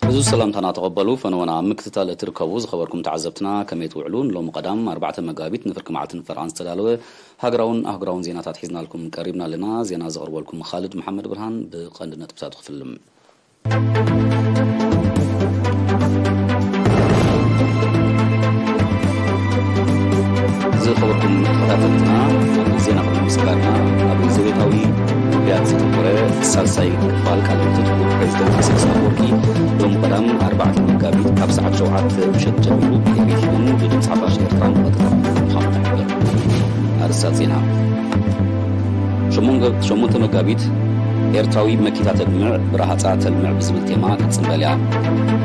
بزو السلام تنا تقبلوا فنوانا مكتتال تركبوز خبركم تعزبتنا كميت وعلون لو مقدام 4 مغابيت نفرك معتن فرانس تدالوه هاغراون زيناتات حيزنا لكم قريبنا لنا زينا زغربوا لكم خالد محمد برهان بقندنا تبسات خفلم زي خبركم تخطاتنا زينا قبل مسكارنا أبو زويتاوي بيات ستوكوري سالساي فالكال تتبو بريزدنت حسن سنابوركي يوم قدام 4 مغابيت كاب ساعة شوعات مشد جميلو كبيرون بدون 19 إرقام أكثر خامة حبر أرسال زينا شمونت مغابيت ኤርትራዊ መኪታ ተግምዕ ብራሃጻ ተልምዕ ብዝብል ቴማ ክትጽምበልያ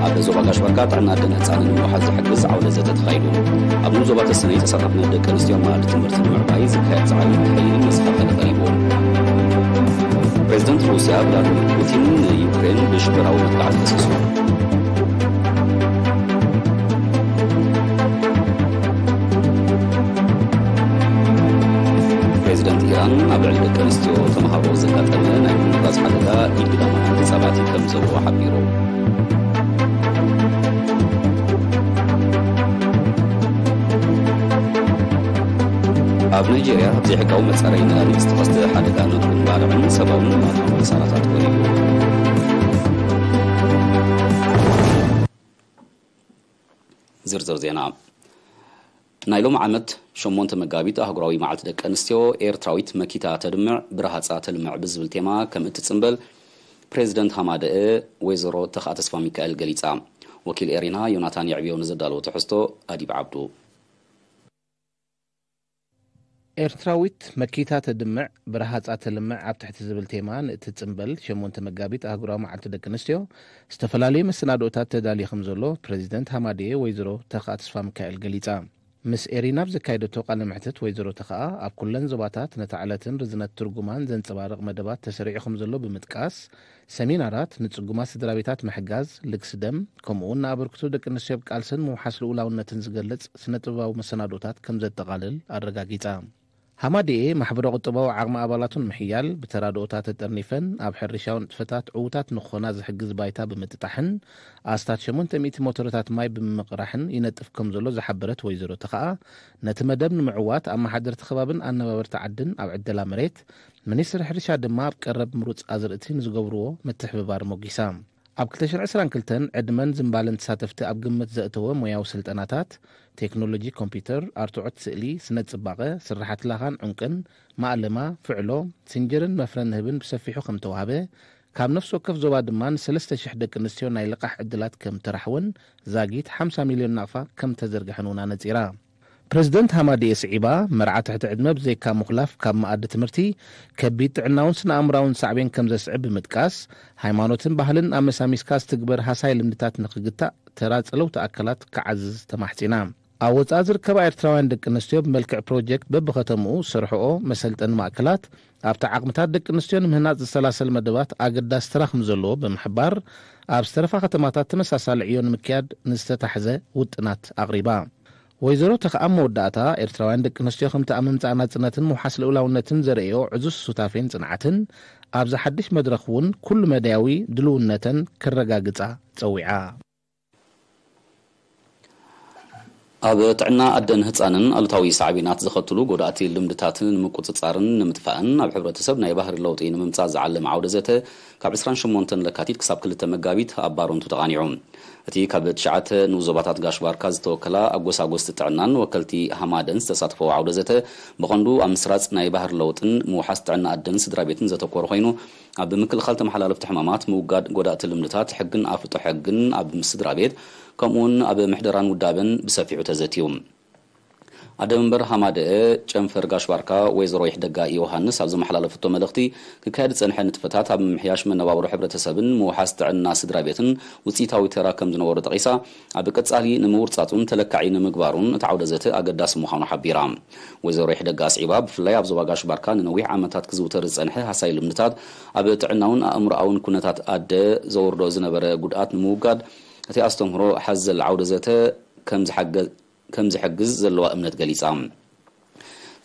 ኣብ ዞባ ጋሽባርካ ጥዕና ደን ህፃንን ንምውሓዝ ዝሕግዝ ዓውደ ዘተ ተኻይዱ ኣብ ዞባ ተሰነይ ተሳታፍነ ደቂ ኣንስትዮ መኣዲ ትምህርቲ ንምዕባይ ዝካየድ ዝዓብይ ተኸይል መስፋፈለ ቀሪቡ ፕሬዚደንት ሩስያ ቭላድሚር ፑቲን ዩክሬን ብሽብራዊ መጥቃዕቲ ከሰሱ ፕሬዚደንት ኢራን ኣብ ልዕሊ ደቂ ኣንስትዮ ተመሃሮ ዘጋጠመ ናይ ምንቅስቓስ ሓደጋ ኢድጋማት ህፃናት ከም ዘለዎ ሓቢሩ ኣብ ናይጄርያ ዘይሕጋዊ መጻረዪ ነዳዲ ዝተኸስተ ሓደጋ ንብሩን ባልዕን ሰብኣውን ማእኸል ክሳራታት ኮይኑ ዝርዝር ዜና ናይሎም ዓመት 8 መጋቢት ኣህጉራዊ መዓልቲ ደቂ ኣንስትዮ ኤርትራዊት መኪታ ተድምዕ ብረሃጻ ተልምዕ ብዝብል ቴማ ከም እትጽምበል ፕሬዚደንት ሃማደአ ወይዘሮ ተኽኣ ተስፋ ሚካኤል ገሊጻ ወኪል ኤሪና ዮናታን ይዕብዮ ንዘዳለዎ ትሕዝቶ ኣዲብ ዓብዱ ኤርትራዊት መኪታ ተድምዕ ብረሃጻ ተልምዕ ኣብ ትሕቲ ዝብል ቴማ ንእትጽምበል 8 መጋቢት ኣህጉራዊ መዓልቲ ደቂ ኣንስትዮ ዝተፈላለዩ መሰናዶታት ተዳልዩ ከም ዘሎ ፕሬዚደንት ሃማደአ ወይዘሮ ተኽኣ ተስፋ ሚካኤል ገሊጻ ምስ ኤሪና ብዘካየደቶ ቃለ ምሕተት ወይዘሮ ተኽኣ ኣብ ኩለን ዞባታት ነቲ ዕለትን ርዝነት ትርጉማን ዘንጸባርቕ መደባት ተሰሪዑ ከም ዘሎ ብምጥቃስ ሰሚናራት ንጽጉማት ስድራቤታት ምሕጋዝ ልግሲ ደም ከምኡውን ንኣበርክቶ ደቂ ኣንስትዮ ቃልስን ምውሓስ ልኡላውነትን ዝገልጽ ስነ-ጥበባዊ መሰናዶታት ከም ዘጠቓልል ኣረጋጊጻ ሃማደአ ማሕበረ ቁጠባዊ ዓቕሚ ኣባላቱን ምሕያል ብተራድኦታት ተጠርኒፈን ኣብ ሕርሻዊ ንጥፈታት ዕዉታት ንኽኾና ዝሕግዝ ባይታ ብምጥጣሕን ኣስታት 800 ሞተሮታት ማይ ብምቕራሕን ይነጥፍ ከም ዘሎ ዝሓበረት ወይዘሮ ተኽኣ ነቲ መደብ ንምዕዋት ኣብ ማሓደርቲ ከባብን ኣነባበርቲ ዓድን ኣብ ዕደላ መሬት ሚኒስትሪ ሕርሻ ድማ ኣብ ቀረብ ምሩፅ ኣዝርእቲ ንዝገብርዎ ምትሕብባር ሞጊሳ ኣብ 2022 ዕድመን ዝምባልን ተሳተፍቲ ኣብ ግምት ዘእተወ ሞያዊ ስልጠናታት ቴክኖሎጂ ኮምፒውተር ኣርትዖት ስእሊ ስነ-ጽባቐ ስራሓት ላኻን ዕንቅን ማእለማ ፍዕሎ ስንጀርን መፍረን ንህብን ብሰፊሑ ከም ተዋህበ ካብ ነፍሲ ወከፍ ዞባ ድማ 3,000 ደቂ ኣንስትዮ ናይ ልቓሕ ዕድላት ከም ተራሕወን ዛጊት 50 ሚልዮን ናቕፋ ከም ተዘርግሐን ውና ነጺራ ፕሬዚደንት ሃማደአ ስዒባ መርዓ ትሕቲ ዕድመ ብዘይካ ምኽላፍ ካብ መኣዲ ትምህርቲ ከቢድ ጥዕናውን ስነ-ኣእምራውን ሳዕቤን ከም ዘስዕብ ብምጥቃስ ሃይማኖትን ባህልን ኣብ መሳሚስካ ዝትግበር ሃሳይ ልምድታት ንኽግታእ ተራ ፀለውቲ ኣካላት ክዓዝዝ ተማሕፂና ኣብ ወፃኢ ዝርከባ ኤርትራውያን ደቂ ኣንስትዮ ብመልክዕ ፕሮጀክት በብኸተምኡ ዝሰርሕኦ መሰልጠኒ ማእከላት ኣብቲ ዓቕምታት ደቂ ኣንስትዮ ንምህናፅ ዝሰላሰል መደባት ኣገዳሲ ተራ ከም ዘለዎ ብምሕባር ኣብ ዝተረፋ ከተማታት ተመሳሳሊ ዕዮ ንምክያድ ንዝተታሕዘ ውጥናት ኣቕሪባ ወይዘሮ ተኽኣ መወዳእታ ኤርትራውያን ደቂ ኣንስትዮ ከምቲ ኣብ ምምፃእ ናጽነትን ምውሓስ ልኡላውነትን ዘርእዮ ዕዙዝ ሱታፌን ጽንዓትን ኣብ ዝሓድሽ መድረኽ እውን ኩሉ መድያዊ ድልውነተን ክረጋግጻ ፀዊዓ ኣብ ጥዕና ኣደን ህፃንን ኣሉታዊ ሳዕቤናት ዝኸትሉ ጎዳእቲ ልምድታትን ንምቁፅጻርን ንምጥፋእን ኣብ ሕብረተሰብ ናይ ባህሪ ለውጢ ንምምጻእ ዝዓለመ ዓውደ ዘተ ካብ 28 ለካቲት ክሳብ 2 መጋቢት ኣብ ባሮንቱ ተቓኒዑ እቲ ካብ 9 ንዞባታት ጋሽባርካ ዝተወከላ ኣጎሳጎስቲ ጥዕናን ወከልቲ ሃማደን ዝተሳተፈ ዓውደ ዘተ ብቐንዱ ኣብ ምስራፅ ናይ ባህሪ ለውጥን ምውሓስ ጥዕና ኣደን ስድራቤትን ዘተኮረ ኮይኑ ኣብ ምክልኻል ተመሓላለፍቲ ሕማማት ምውጋድ ጎዳእቲ ልምድታት ሕግን ኣፍልጦ ሕግን ኣብ ስድራቤት ከምኡውን ኣብ ምሕደራን ውዳበን ብሰፊዑ ተዘትዩ ኣደመንበር ሃማደአ ጨንፈር ጋሽባርካ ወይዘሮ ይሕደጋ ዮሃንስ ኣብ ዝመሓላለፈቶ መልእኽቲ ክካየድ ፀንሐ ንጥፈታት ኣብ ምምሕያሽ መነባብሮ ሕብረተሰብን ምውሓስ ጥዕና ስድራቤትን ውፅኢታዊ ተራ ከም ዝነበሩ ጠቒሳ ኣብ ቀጻሊ ንምውርጻጹን ተለካዒ ንምግባሩን እቲ ዓውደ ዘተ ኣገዳሲ ምዃኑ ሓቢራ ወይዘሮ ይሕደጋ ስዒባ ብፍላይ ኣብ ዞባ ጋሽባርካ ንነዊሕ ዓመታት ክዝውተር ዝፀንሐ ሃሳይ ልምድታት ኣብ ጥዕናውን ኣእምሮኣውን ኩነታት ኣደ ዘወርዶ ዝነበረ ጉድኣት ንምውጋድ እቲ ኣስተምህሮ ሓዘል ዓውደ ዘተ ከም ዝሕግዝ ዘለዋ እምነት ገሊጻ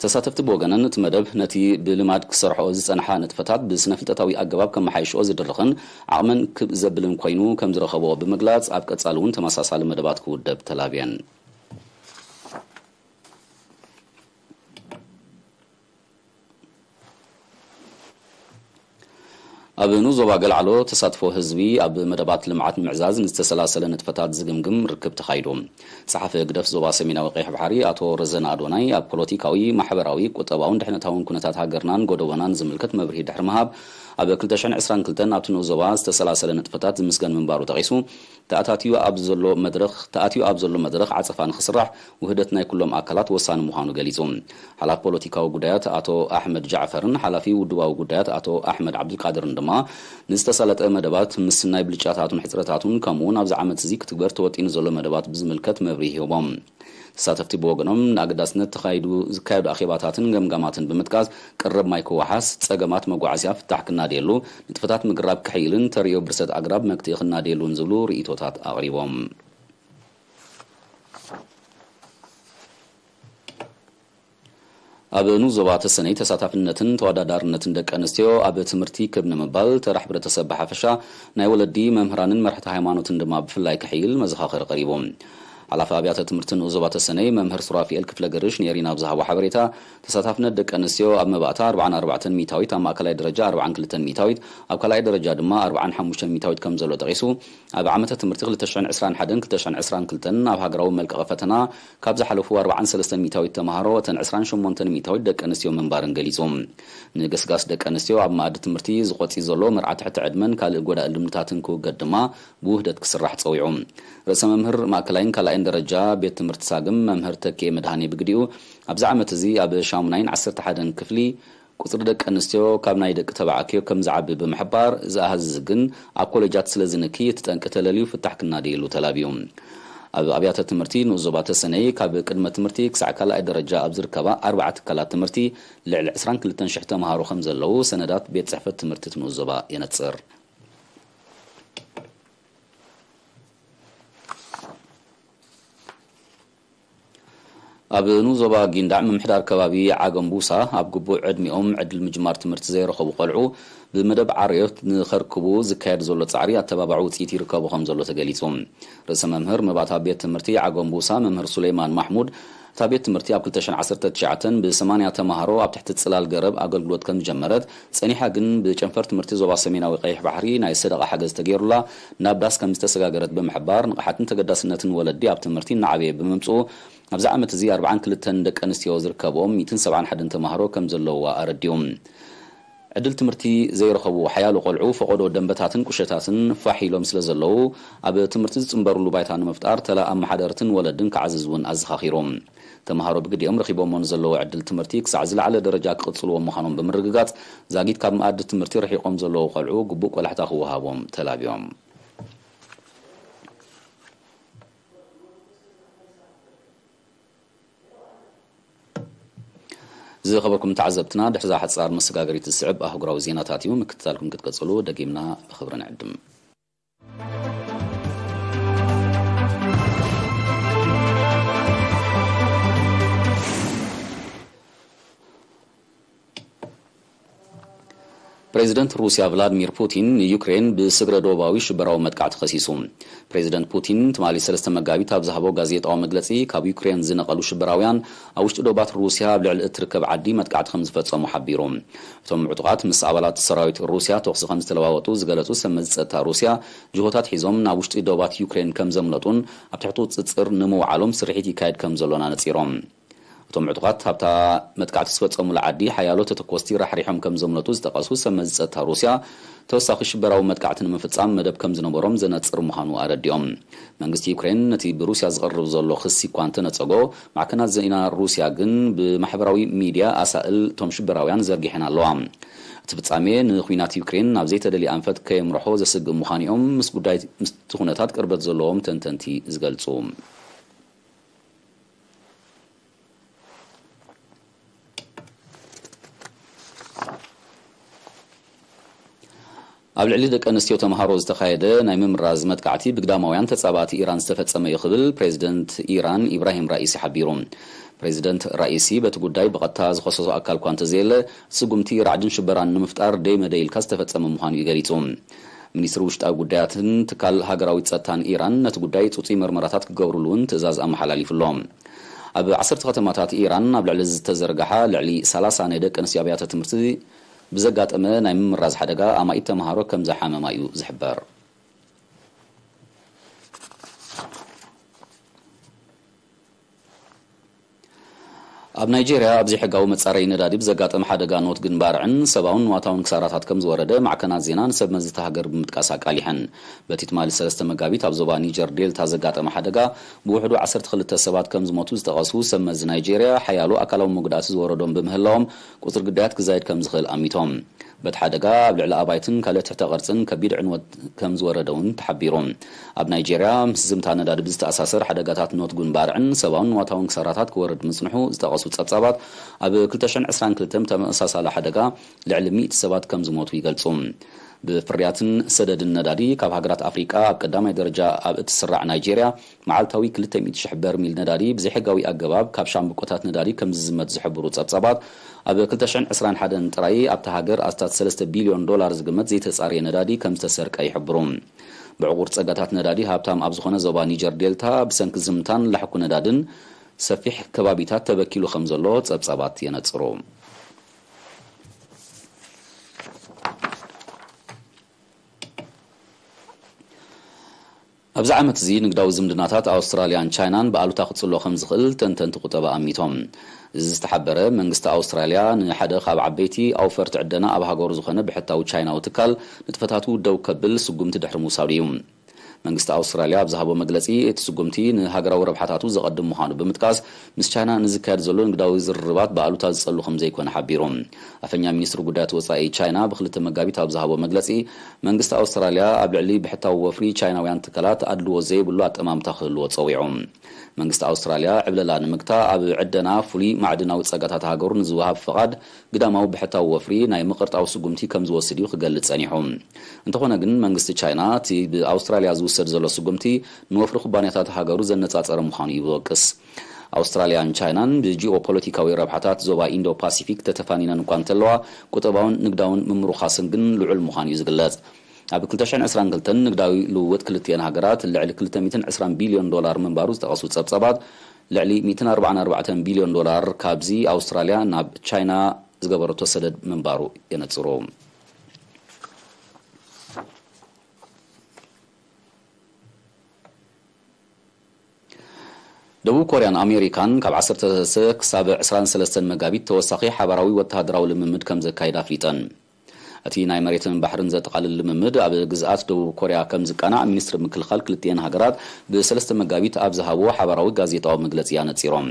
ተሳተፍቲ ብወገነን እቲ መደብ ነቲ ብልማድ ክሰርሖ ዝጸንሐ ንጥፈታት ብስነፍልጠታዊ ኣገባብ ከም መሓይሽኦ ዝድርኽን ዓቕመን ዘብልን ኮይኑ ከም ዝረኸብዎ ብምግላጽ ኣብ ቀጻሊ እውን ተመሳሳሊ መደባት ክውደብ ተላብየን ኣብ ኑዞባ ገልዓሎ ተሳትፎ ህዝቢ ኣብ መደባት ልምዓት ምዕዛዝ ንዝተሰላሰለ ንጥፈታት ዝግምግም ርክብ ተኻይዱ ጸሓፊ ግደፍ ዞባ ሰሜናዊ ቀይሕ ባሕሪ ኣቶ ረዘና ኣዶናይ ኣብ ፖለቲካዊ ማሕበራዊ ቁጠባውን ድሕነታውን ኩነታት ሃገርናን ጎደቦናን ዝምልከት መብርሂ ድሕሪ ምሃብ ኣብ 2022 ኣብቲ ኑዞባ ዝተሰላሰለ ንጥፈታት ዝምስገን ምንባሩ ጠቂሱ ተኣታትዩ ኣብ ዘሎ መድረኽ ዓጸፋ ንኽስራሕ ውህደት ናይ ኩሎም ኣካላት ወሳኒ ምዃኑ ገሊጹ ሓላፊ ፖለቲካዊ ጉዳያት ኣቶ ኣሕመድ ጃዕፈርን ሓላፊ ውድባዊ ጉዳያት ኣቶ ኣሕመድ ዓብዱልቃድርን ድማ ንዝተሳለጠ መደባት ምስ ናይ ብልጫታቱን ሕፅረታቱን ከምኡውን ኣብዚ ዓመት እዚ ክትግበር ተወጢኑ ዘሎ መደባት ብዝምልከት መብርሂ ሂቦም ተሳተፍቲ ብወገኖም ንኣገዳስነት ዝካየዱ ኣኼባታትን ገምጋማትን ብምጥቃስ ቅርብ ማይ ክወሓስ ጸገማት መጓዓዝያ ፍታሕ ክናድየሉ ንጥፈታት ምግራብ ክሕይልን ተርእዮ ብርሰት ኣግራብ መክትኢ ክናድየሉን ዝብሉ ርእቶታት ኣቕሪቦም ኣብ ኑዞባ ተሰነይ ተሳታፍነትን ተወዳዳርነትን ደቂ ኣንስትዮ ኣብ ትምህርቲ ክብ ንምባል ተራሕ ሕብረተሰብ ብሓፈሻ ናይ ወለዲ መምህራንን መርሕቲ ሃይማኖትን ድማ ብፍላይ ክሕይል መዘኻኸሪ ቀሪቦም ሓላፊ ኣብያተ ትምህርትን ኑዞባ ተሰነይ መምህር ሱራፊኤል ክፍለ ገርሽ ነሪና ብዝሃቦ ሓበሬታ ተሳታፍነት ደቂ ኣንስትዮ ኣብ መባእታ 44 ሚታዊት ኣብ ማእከላይ ደረጃ 42 ሚታዊት ኣብ ካልኣይ ደረጃ ድማ 45 ሚታዊት ከም ዘሎ ጠቂሱ ኣብ ዓመተ ትምህርቲ 2021-2022 ኣብ ሃገራዊ መልቀቐ ፈተና ካብ ዝሓለፉ 43 ሚታዊት ተምሃሮ እተን 28 ሚታዊት ደቂ ኣንስትዮ ምንባርን ገሊጹ ንገስጋስ ደቂ ኣንስትዮ ኣብ ማእዲ ትምህርቲ ዝቆፂ ዘሎ መርዓ ትሕቲ ዕድመን ካልእ ጎዳኢ ልምድታትን ክውገድ ድማ ብውህደት ክስራሕ ፀዊዑ ርእሰ መምህር ማእከላይን ካልኣይን ደረጃ ቤት ትምህርቲ ሳግም መምህር ተኬ መድሃኒ ብግዲኡ ኣብዚ ዓመት እዚ ኣብ 11 ክፍሊ ቁጽሪ ደቂ ኣንስትዮ ካብ ናይ ደቂ ተባዕትዮ ከም ዝዓቢ ብምሕባር ዝኣሃዝ ግን ኣብ ኮሌጃት ስለ ዝንኪ ተጠንቂ ተለልዩ ፍታሕ ክናድየሉ ተላብዩ ኣብ ኣብያተ ትምህርቲ ኑዞባ ተሰነይ ካብ ቅድመ ትምህርቲ ክሳዕ ካልኣይ ደረጃ ኣብ ዝርከባ 4 ትካላት ትምህርቲ ልዕሊ 22,000 ተምሃሮ ከም ዘለዉ ሰነዳት ቤት ጽሕፈት ትምህርቲ ኑዞባ የነጽር ኣብ ኑዞባ ጊንዳዕ ምምሕዳር ከባቢ ዓገምቡሳ ኣብ ግቡእ ዕድሚኦም ዕድል ምጅማር ትምህርቲ ዘይረኸቡ ቆልዑ بمدب عريت نخركبو زكايد زولو تصعري اتبابع وتيتي ركبو خم زولو تقليصوم رئيس ممهر مبعث بيت تمرتي عقوم بوسا ممهر سليمان محمود تابيت تمرتي اب كلتشن 10 تشعتن ب8 تمهرو اب تحت تصلال قرب اغلغلوت كم جمرت صنيحه جن بچنفر تمرتي زوبا سميناوي قيح بحري ناي صدقه حجز تغيرلا نابداس كم استسغاغرت بمحبار نقحتن تقداسنتن ولدي اب تمرتي نعبي بممصو ابز عمت زي 40 كلتن دق انستيو زركبوم 271 تمهرو كم زلوا ارديوم عدل تمرتي زي رخبو حيالو قلعو فقودو دنبتاتن كشتاتن فاحيلو مثل زلو اب تمرتي صنبرلو بايتان مفتار تلا ام حدرتن ولدن كعززون ازخاخيروم تمهارو بقديهم رخيبوم زلو عدل تمرتي كسعزل على درجه قصلو مخانوم بمرغغات زاغيت كاب ماد تمرتي رحيقوم زلو قلعو غبوق ولحتا خو هابوم تلابيوم زي خبركم تعزبتنا دحزا حد صار مسقاقريت السعب اهقراو زيناتاتيو مكتالكم كتقصلو دقيمنا بخبرنا عدم بريزيدنت روسيا فلاديمير بوتين يوكرين بسغر دوباوي شبراو مدقعت خسيسوم بريزيدنت بوتين تمالي سلسته مغابيت ابزحبو غازيطاو مغلصي كاب يوكرين زنقلو شبراويان اوشت دوبات روسيا بلعل اتركب عدي مدقعت خمس فصمو حبيروم ثم عطقات مس ابالات سراويت روسيا توخص خمس تلواوطو زغلصو سمزصتا روسيا جهوتات حيزوم ناوشت دوبات يوكرين كم زملطون ابتحطو تصصر نمو عالم سرحيتي كايد كم زلونا نصيروم ثم عطقات هبتا مدقعت سفصمو العدي حيالو تتكوستي رحريحهم كم زملطو زتقاسو سمزصتا روسيا توساخ شبراو مدقعتن مفصام مدب كم زنبروم زنصر مخانو ارديوم منغست يوكرين نتي بروسيا زغرب زلو خسي كوانت نصغو معكنات زينا روسيا جن بمحبراوي ميديا اسائل توم شبراويان زرغيحنا لوام تفصامي نخوينات يوكرين ناب زيت دلي انفت كيمرحو زسق مخانيوم مس غداي مستخونتات قربت زلوم تنتنتي زغلصوم أبلع لدك أنستيو تمهارو زتخايدة نايم مراز مدقعتي بقدامويان تتصابات إيران استفتصم يخبل بريزيدنت إيران إبراهيم رئيسي حبيروم بريزيدنت رئيسي بتقداي بقطع زخصصو أكل كوانت زيل سقمتي رعدن شبران نمفتار دي مديل كاستفت سممهان يغريتهم ሚኒስትሩ ውሽጣዊ ጉዳያትን ትካል ሃገራዊ ጸጥታን ኢራን ነቲ ጉዳይ ጽጹይ ምርመራታት ክገብሩሉን ትእዛዝ ኣመሓላሊፉሎም ኣብ 10 ከተማታት ኢራን ኣብ ልዕሊ ዝተዘርግሐ ልዕሊ 30 ናይ ደቂ ኣንስትዮ ኣብያተ ትምህርቲ ብዘጋጠመ ናይ ምምራዝ ሓደጋ ኣማኢት ተምሃሮ ከም ዘሓመማ እዩ ዝሕበር ኣብ ናይጄርያ ኣብዚ ሕጋዊ መጻረይ ነዳዲ ብዘጋጠመ ሓደጋ ኖት ግንባርዕን ሰብኣውን ዋታውን ክሳራታት ከም ዝወረደ ማዕከናት ዜናን ሰብ መዝተ ሃገር ብምጥቃስ ኣቃሊሐን በቲ ትማሊ 3 መጋቢት ኣብ ዞባ ኒጀር ዴልታ ዘጋጠመ ሓደጋ ብውሕዱ 12 ሰባት ከም ዝሞቱ ዝተቐሱ ሰብ መዝ ናይጄርያ ሓያሉ ኣካላዊ መጉዳእቲ ዝወረዶም ብምህላዎም ቁፅሪ ግዳያት ክዛይድ ከም ዝኽእል ኣሚቶም በቲ ሓደጋ ኣብ ልዕሊ ኣባይትን ካልኦት ትሕተ ቅርፅን ከቢድ ዕንወት ከም ዝወረደ እውን ተሓቢሮም ኣብ ናይጄርያ ምስ ዝምታ ነዳዲ ብዝተኣሳሰር ሓደጋታት ኖት ግንባርዕን ሰብኣውን ዋታውን ክሳራታት ክወርድ ምጽንሑ ዝተቐሱ ጸብጻባት ኣብ 2022 ተመሳሳሊ ሓደጋ ልዕሊ 100 ሰባት ከም ዝሞቱ ይገልጹ ብፍርያትን ሰደድን ነዳዲ ካብ ሃገራት ኣፍሪቃ ኣብ ቀዳማይ ደረጃ ኣብ እትስራዕ ናይጄርያ መዓልታዊ 200,000 በርሚል ነዳዲ ብዘይሕጋዊ ኣገባብ ካብ ሻምብቆታት ነዳዲ ከም ዝዝመት ዝሕብሩ ጸብጻባት ኣብ 2021 ጥራይ ኣብታ ሃገር ኣስታት $3 ቢልዮን ዝግመት ዘይተጻረየ ነዳዲ ከም ዝተሰርቀ ይሕብሩ ብዕቁር ጸጋታት ነዳዲ ሃብታም ኣብ ዝኾነ ዞባ ኒጀር ዴልታ ብሰንኪ ዝምታን ላሕኩ ነዳድን ሰፊሕ ከባቢታት ተበኪሉ ከም ዘሎ ጸብጻባት የነጽሩ ኣብዚ ዓመት እዚ ንግዳዊ ዝምድናታት ኣውስትራልያን ቻይናን ብኣሉታ ክጽሎ ከም ዝኽእል ተንተንቲ ቁጠባ ኣሚቶም እዚ ዝተሓበረ መንግስቲ ኣውስትራልያ ንሓደ ካብ ዓበይቲ ኣውፈርቲ ዕደና ኣብ ሃገሩ ዝኾነ ብሕታዊ ቻይናዊ ትካል ንጥፈታቱ ደው ከብል ስጉምቲ ድሕሪ ምውሳድ እዩ መንግስቲ ኣውስትራልያ ኣብ ዝሃቦ መግለጺ እቲ ስጉምቲ ንሃገራዊ ረብሓታቱ ዘቐድም ምዃኑ ብምጥቃስ ምስ ቻይና ንዝካየድ ዘሎ ንግዳዊ ዝርርባት ብኣሉታ ዝጸሉ ከም ዘይኮነ ሓቢሮም ኣፈኛ ሚኒስትሪ ጉዳያት ወጻኢ ቻይና ብክልተ መጋቢት ኣብ ዝሃቦ መግለጺ መንግስቲ ኣውስትራልያ ኣብ ልዕሊ ብሕታዊ ወፍሪ ቻይናውያን ትካላት ኣድልዎ ዘይብሉ ኣጠማምታ ክህልዎ ጸዊዖም መንግስቲ ኣውስትራልያ ዕብለላ ንምግታ ኣብ ዕደና ፍሉይ ማዕድናዊ ጸጋታት ሃገሩ ንዝወሃብ ፍቓድ ግዳማዊ ብሕታዊ ወፍሪ ናይ ምቕርጣዊ ስጉምቲ ከም ዝወስድ እዩ ክገልጽ ጸኒሑ እንተኾነ ግን መንግስቲ ቻይና እቲ ብኣውስትራልያ ዝውሰድ ዘሎ ስጉምቲ ንወፍሪ ኩባንያታት ሃገሩ ዘነጻጸረ ምዃኑ ይወቅስ ኣውስትራልያን ቻይናን ብጂኦፖለቲካዊ ረብሓታት ዞባ ኢንዶ ፓሲፊክ ተተፋኒነን እኳ እንተለዋ ቁጠባውን ንግዳውን ምምሩኻስን ግን ልዑል ምዃኑ እዩ ዝግለጽ ኣብ 2022 ንግዳዊ ልውውጥ ክልቲአን ሃገራት ልዕሊ $220 ቢልዮን ምንባሩ ዝተቐሱ ጸብጻባት ልዕሊ $144 ቢልዮን ካብዚ ኣውስትራልያ ናብ ቻይና ዝገበረቶ ሰደድ ምንባሩ የነጽሩ ደቡብ ኮርያን ኣሜሪካን ካብ 10 ክሳብ 23 መጋቢት ተወሳኺ ሓበራዊ ወተሃደራዊ ልምምድ ከም ዘካይዳ ኣፍሊጠን እቲ ናይ መሬትን ባሕርን ዘጠቓልል ልምምድ ኣብ ግዝኣት ደቡብ ኮርያ ከም ዝቀናዕ ሚኒስትሪ ምክልኻል ክልቲአን ሃገራት ብ3 መጋቢት ኣብ ዝሃቦ ሓበራዊ ጋዜጣዊ መግለጺ ኣነጺሮም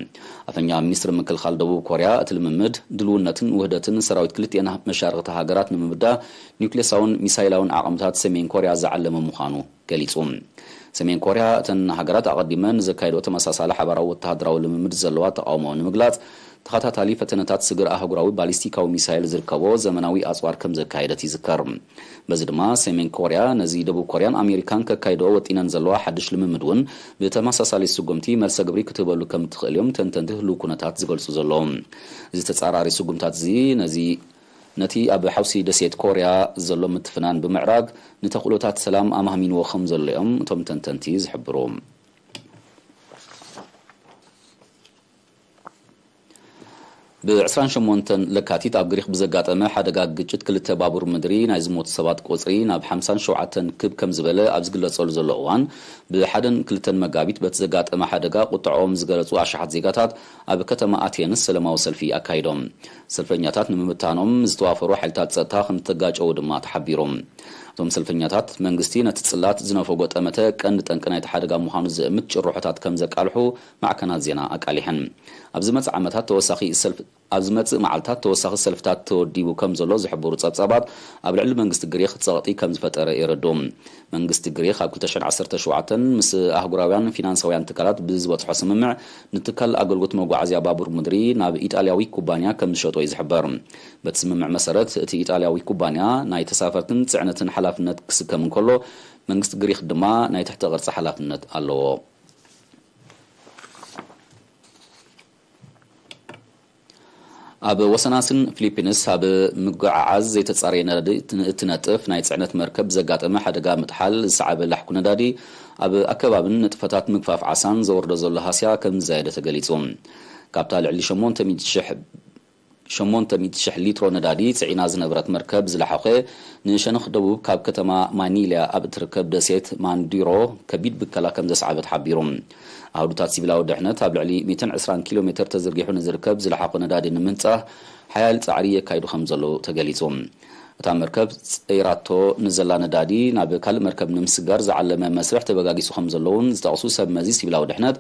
ኣፈኛ ሚኒስትሪ ምክልኻል ደቡብ ኮርያ እቲ ልምምድ ድልውነትን ውህደትን ሰራዊት ክልቲአን መሻርክቲ ሃገራት ንምምዳእ ኒውክሌሳውን ሚሳይላውን ዓቕምታት ሰሜን ኮርያ ዝዓለመ ምዃኑ ገሊጹ ሰሜን ኮርያ እተን ሃገራት ኣቐዲመን ዘካይዶ ተመሳሳሊ ሓበራዊ ወተሃደራዊ ልምምድ ዘለዋ ተቃውሞ ንምግላጽ ተኸታታሊ ፈተነታት ስግር ኣህጉራዊ ባሊስቲካዊ ሚሳይል ዝርከቦ ዘመናዊ ኣጽዋር ከም ዘካየደት ይዝከር በዚ ድማ ሰሜን ኮርያ ነዚ ደቡብ ኮርያን ኣሜሪካን ከካይዶ ወጢነን ዘለዋ ሓድሽ ልምምድ እውን ብተመሳሳሊ ስጉምቲ መልሰ ግብሪ ክትበሉ ከም ትኽእል እዮም ተንተንቲ ህልው ኩነታት ዝገልጹ ዘለዎም እዚ ተጻራሪ ስጉምታት እዚ ነቲ ኣብ ሓውሲ ደሴት ኮርያ ዘሎ ምትፍናን ብምዕራግ ንተኽእሎታት ሰላም ኣማህሚንዎ ከም ዘሎ እዮም እቶም ተንተንቲ ዝሕብሩ ب28 ለካቲት ኣብ ግሪክ ብዘጋጠመ ሓደጋ ግጭት ክልተ ባቡር ምድሪ ናይ ዝሞቱ ሰባት ቁጽሪ ናብ 57 ክብ ከም ዝበለ ኣብ ዝግለጸሉ ዘሎ እዋን ብሓደን ክልተን መጋቢት በተዘጋጠመ ሓደጋ ቁጥዖም ዝገለጹ ኣሽሓት ዜጋታት ኣብ ከተማ ኣቴንስ ሰላማዊ ሰልፊ ኣካይዶም ሰልፈኛታት ንምምታኖም ዝተዋፈሩ ሓይልታት ጸጥታ ክንተጋጨው ድማ ተሓቢሮም እቶም ሰልፈኛታት መንግስቲ ነቲ ጽላት ዝነፈጎ ጠመተ ቀንዲ ጠንቂ ናይቲ ሓደጋ ምዃኑ ዝእምት ጭርሖታት ከም ዘቃልሑ ማዕከናት ዜና ኣቃሊሐን ኣብዚ መጽእ ዓመታት ተወሳኺ ሰልፍ ኣብዚ መጽእ መዓልታት ተወሳኺ ሰልፍታት ተወዲቡ ከም ዘሎ ዝሕብሩ ጸብጻባት ኣብ ልዕሊ መንግስቲ ግሪክ ጸቕጢ ከም ዝፈጠረ የረዶም መንግስቲ ግሪክ ኣብ 2017 ምስ ኣህጉራውያን ፊናንሳውያን ትካላት ብዝበጽሖ ስምምዕ ንትካል ኣገልግሎት መጓዓዝያ ባቡር ምድሪ ናብ ኢጣልያዊ ኩባንያ ከም ዝሸጦ እዩ ዝሕበር በቲ ስምምዕ መሰረት እቲ ኢጣልያዊ ኩባንያ ናይ ተሳፈርትን ጽዕነትን ሓላፍነት ክስከም እንከሎ መንግስቲ ግሪክ ድማ ናይ ትሕተ ቅርጺ ሓላፍነት ኣለዎ أب وسناسن فيليبينس أب مقعز زي تصارينا تنطف ناي صعنت مركب زقات ما حدقا متحل صعب لحكو ندادي أب أكبابن نطفتات مقفاف عسان زورد زول هاسيا كم زايدة تقليتهم كابتال علي شمون تميد شح لترو ندادي تعينا زنبرت مركب زلحقه نشنخ دبوب كاب كتما مانيليا أب تركب دسيت مانديرو كبيد بكلا كم زصعبت حبيرهم عودات سيبلاو دحنا تابع لي 220 كيلومتر تزرقيحون زركب زلحقو ندادي نمنصه حيال تعريه كايدو خمزلو تغليصوم اتا مركب ايراتو نزلا ندادي ناب كال مركب نمسغار زعلمه مسرح تبغاغيسو خمزلون زتاقسو سب مزي سيبلاو دحنات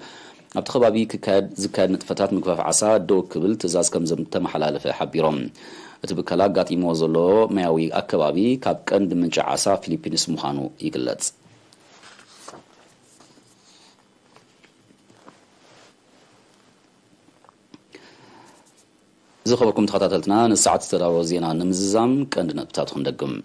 ابت خبابي كاد زكاد نطفتات مكفاف عسا دو كبل تزاز كم زم تمحلالفه حبيرهم اتبكلا غاطيمو زلو مياوي اكبابي كاب قند منچ عسا فيليبينس مخانو يغلص زخبركم تخطاتلتنا نساعد تداورو زينا نمززام كند نبتاتهم دقم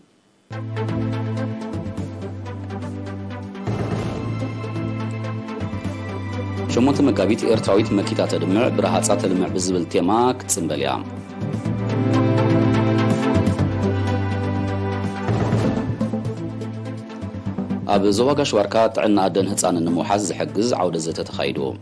شمونت مقابيت إرتراويت مكيتات دمع براحات دمع بزبل تيما كتسنبليا أب زواغا شواركات عنا أدن هتسان النموحاز زحقز عودة زيتا تخايدو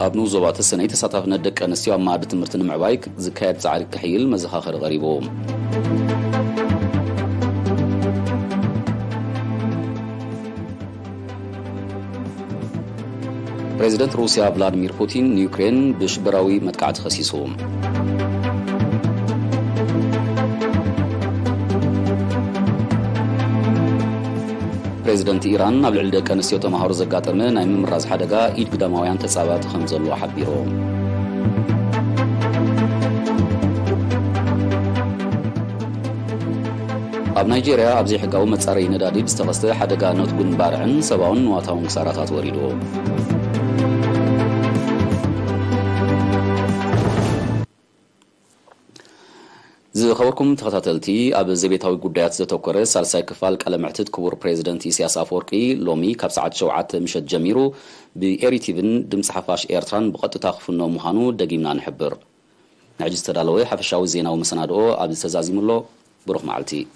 أبنو زوات السنة تساطف ندك أنستيو معادة مرتن معبايك زكاية زعارك كحيل مزخاخر غريبو بريزيدنت روسيا فلاديمير بوتين يوكرين بشبراوي متقعد خسيسهم بريزيدنت إيران نابل عندك أنستيو تمهار زقاتمه نايم مراز حدقا إيد قداماويان تتصابات خمزلو حبيرو أب نيجيريا أبزي حقاو متصاري ندادي بستغسته حدقا نوتقون بارعن سباون واتاون ساراتات وريدو زخبركم تخطاتلتي أب زبيتاوي قدايات زتوكره سالساي كفال كالمعتد كبور بريزيدنت إسياس أفورقي لومي كاب ساعات شوعات مشد جميرو بإيريتيفن دم صحفاش إيرتران بقد تاخفنو مهانو دقيمنا نحبر نعجز تدالوي حفشاوي زينا ومسنادو أب التزازيم الله بروح معلتي